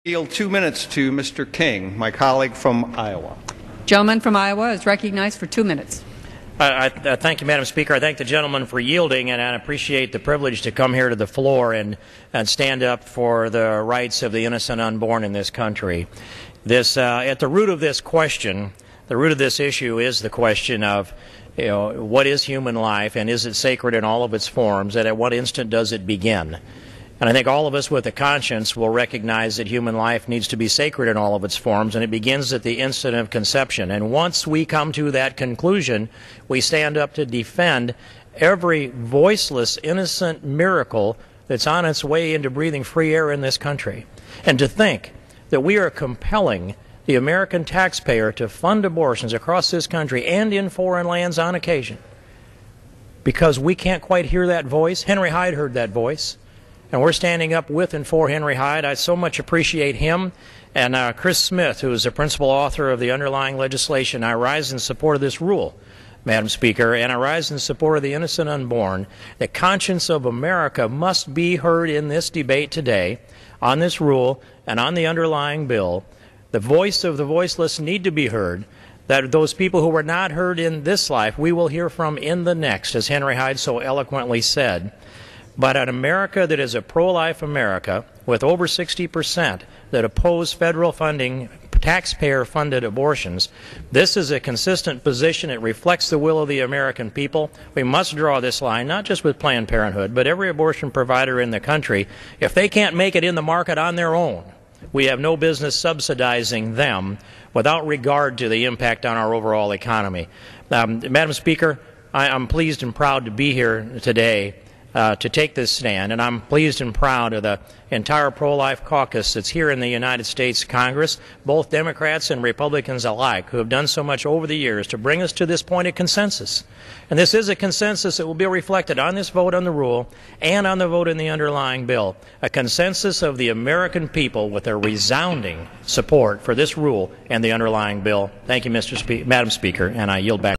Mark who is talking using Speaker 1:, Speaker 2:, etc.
Speaker 1: Yield 2 minutes to Mr. King, my colleague from Iowa.
Speaker 2: Gentleman from Iowa is recognized for 2 minutes.
Speaker 3: Thank you, Madam Speaker. I thank the gentleman for yielding, and I appreciate the privilege to come here to the floor and stand up for the rights of the innocent unborn in this country. At the root of this question, the root of this issue is the question of, what is human life, and is it sacred in all of its forms, and at what instant does it begin? And I think all of us with a conscience will recognize that human life needs to be sacred in all of its forms, and it begins at the instant of conception. And once we come to that conclusion, we stand up to defend every voiceless, innocent miracle that's on its way into breathing free air in this country. And to think that we are compelling the American taxpayer to fund abortions across this country and in foreign lands on occasion because we can't quite hear that voice. Henry Hyde heard that voice. And we're standing up with and for Henry Hyde. I so much appreciate him and Chris Smith, who is the principal author of the underlying legislation. I rise in support of this rule, Madam Speaker, and I rise in support of the innocent unborn. The conscience of America must be heard in this debate today on this rule and on the underlying bill. The voice of the voiceless need to be heard. That those people who were not heard in this life, we will hear from in the next, as Henry Hyde so eloquently said. But an America that is a pro-life America, with over 60% that oppose federal funding, taxpayer-funded abortions, this is a consistent position. It reflects the will of the American people. We must draw this line, not just with Planned Parenthood, but every abortion provider in the country. If they can't make it in the market on their own, we have no business subsidizing them without regard to the impact on our overall economy. Madam Speaker, I'm pleased and proud to be here today to take this stand, and I'm pleased and proud of the entire pro-life caucus that's here in the United States Congress, both Democrats and Republicans alike, who have done so much over the years to bring us to this point of consensus. And this is a consensus that will be reflected on this vote on the rule and on the vote in the underlying bill, a consensus of the American people with a resounding support for this rule and the underlying bill. Thank you, Madam Speaker, and I yield back.